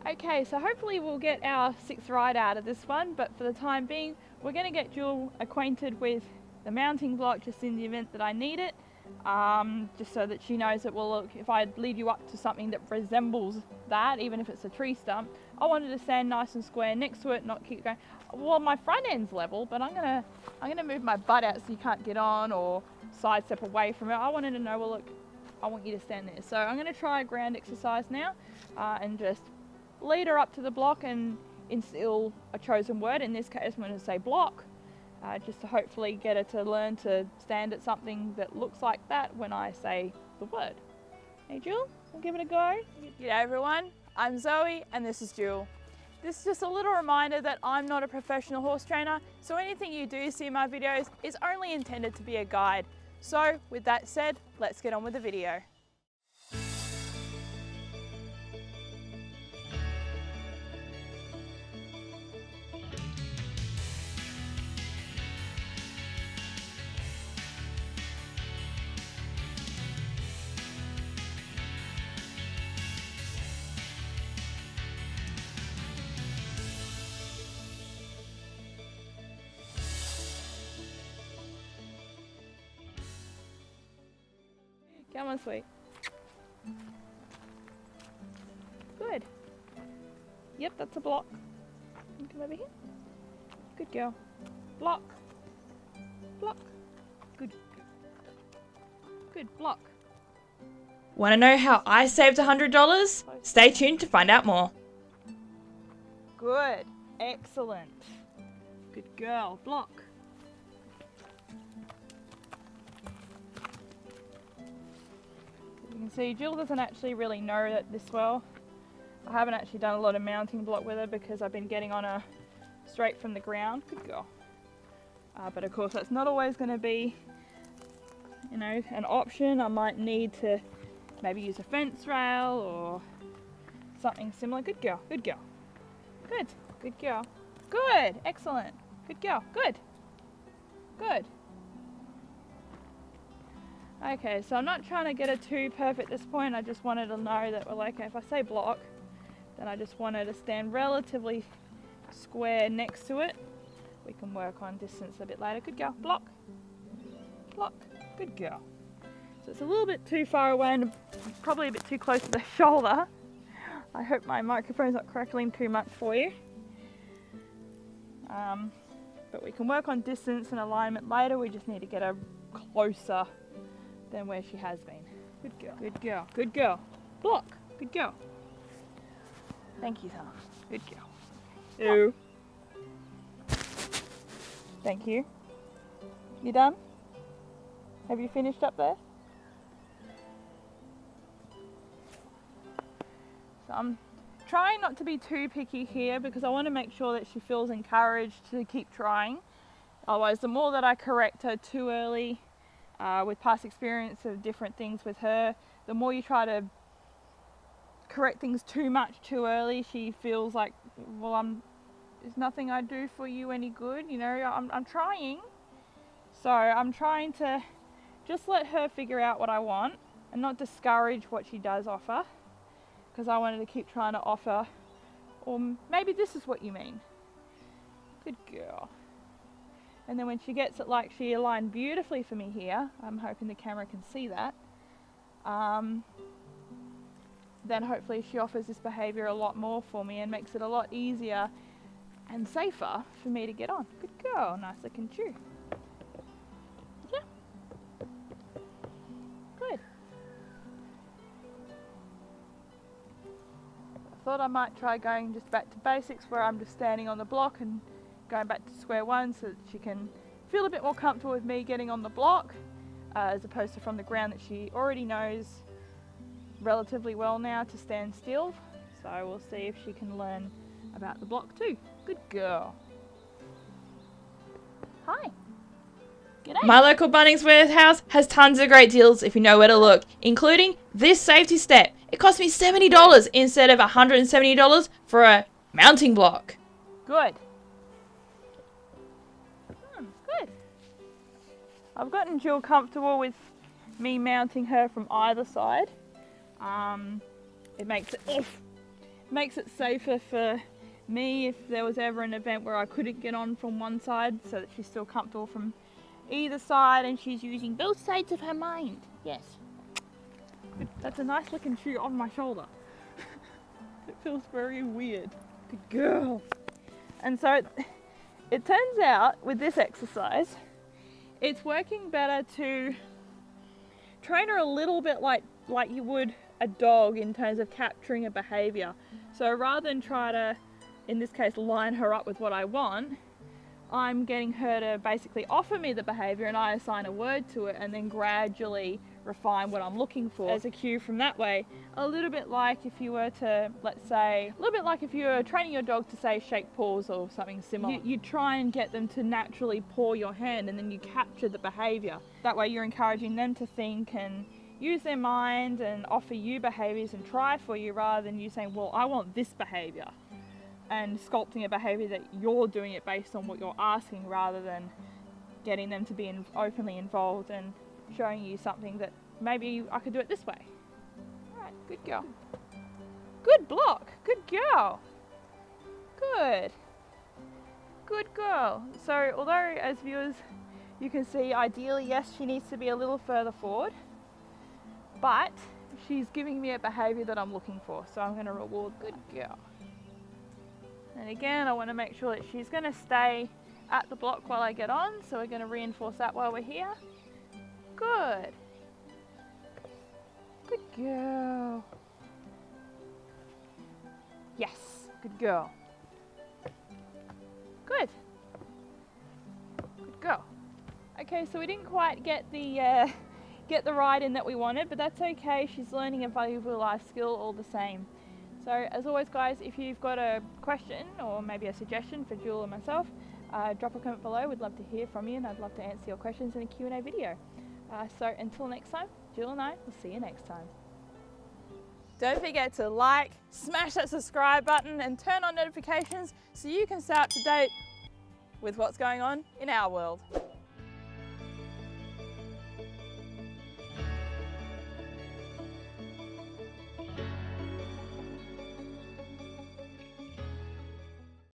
Okay, so hopefully we'll get our 6th ride out of this one, but for the time being, we're going to get Jill acquainted with the mounting block just in the event that I need it, just so that she knows that, well, look, if I lead you up to something that resembles that, even if it's a tree stump, I wanted to stand nice and square next to it, not keep going, well, my front end's level, but I'm gonna move my butt out so you can't get on or sidestep away from it. I wanted to know, well, look, I want you to stand there. So I'm going to try a ground exercise now and just lead her up to the block and instill a chosen word. In this case, I'm going to say block, just to hopefully get her to learn to stand at something that looks like that when I say the word. Hey Jill, we'll give it a go. G'day everyone, I'm Zoe and this is Jill. This is just a little reminder that I'm not a professional horse trainer, so anything you do see in my videos is only intended to be a guide. So with that said, let's get on with the video. Come on, sweet. Good. Yep, that's a block. Come over here. Good girl. Block. Block. Good. Good block. Want to know how I saved $100? Stay tuned to find out more. Good. Excellent. Good girl. Block. You can see Jill doesn't actually really know that this well. I haven't actually done a lot of mounting block with her because I've been getting on her straight from the ground. Good girl. But of course that's not always going to be, you know, an option. I might need to maybe use a fence rail or something similar. Good girl. Good girl. Good. Good girl. Good. Excellent. Good girl. Good. Good. Okay, so I'm not trying to get it too perfect at this point. I just wanted to know that, well, okay, if I say block, then I just wanted to stand relatively square next to it. We can work on distance a bit later. Good girl. Block. Block. Good girl. So it's a little bit too far away and probably a bit too close to the shoulder. I hope my microphone's not crackling too much for you. But we can work on distance and alignment later. We just need to get her closer than where she has been. Good girl. Good girl. Good girl. Block. Good girl. Thank you, son. Good girl. Ew. Thank you. You done? Have you finished up there? So I'm trying not to be too picky here because I want to make sure that she feels encouraged to keep trying. Otherwise, the more that I correct her too early, with past experience of different things with her, the more you try to correct things too much too early, she feels like, well, there's nothing I do for you any good, you know, I'm trying. So I'm trying to just let her figure out what I want and not discourage what she does offer, because I wanted to keep trying to offer, or maybe this is what you mean. Good girl. And then when she gets it, like she aligned beautifully for me here, I'm hoping the camera can see that, then hopefully she offers this behaviour a lot more for me and makes it a lot easier and safer for me to get on. Good girl, nice looking chew. Yeah. Good. I thought I might try going just back to basics where I'm just standing on the block and going back to square one so that she can feel a bit more comfortable with me getting on the block, as opposed to from the ground that she already knows relatively well now to stand still. So we'll see if she can learn about the block too. Good girl. Hi. G'day. My local Bunnings warehouse has tons of great deals if you know where to look, including this safety step. It cost me $70 instead of $170 for a mounting block. Good. Good. I've gotten Jill comfortable with me mounting her from either side. It makes it safer for me if there was ever an event where I couldn't get on from one side, so that she's still comfortable from either side and she's using both sides of her mind. Yes. That's a nice looking shoe on my shoulder. It feels very weird. Good girl. And so it turns out with this exercise, it's working better to train her a little bit like you would a dog in terms of capturing a behavior. So rather than try to, in this case, line her up with what I want, I'm getting her to basically offer me the behavior and I assign a word to it and then gradually refine what I'm looking for as a cue from that way. A little bit like if you were to, let's say, a little bit like if you were training your dog to say shake paws or something similar. You try and get them to naturally paw your hand and then you capture the behavior. That way you're encouraging them to think and use their mind and offer you behaviors and try for you, rather than you saying, well, I want this behavior, and sculpting a behavior that you're doing it based on what you're asking, rather than getting them to be openly involved and showing you something that maybe I could do it this way. All right, good girl. Good block, good girl. Good. Good girl. So although as viewers you can see, ideally, yes, she needs to be a little further forward, but she's giving me a behavior that I'm looking for, so I'm going to reward good girl. And again, I want to make sure that she's going to stay at the block while I get on, so we're going to reinforce that while we're here. Good. Good girl. Yes, good girl. Good. Good girl. Okay, so we didn't quite get the ride in that we wanted, but that's okay. She's learning a valuable life skill all the same. So as always guys, if you've got a question or maybe a suggestion for Jewel or myself, drop a comment below. We'd love to hear from you and I'd love to answer your questions in a Q&A video. So until next time, Jewel and I will see you next time. Don't forget to like, smash that subscribe button and turn on notifications so you can stay up to date with what's going on in our world.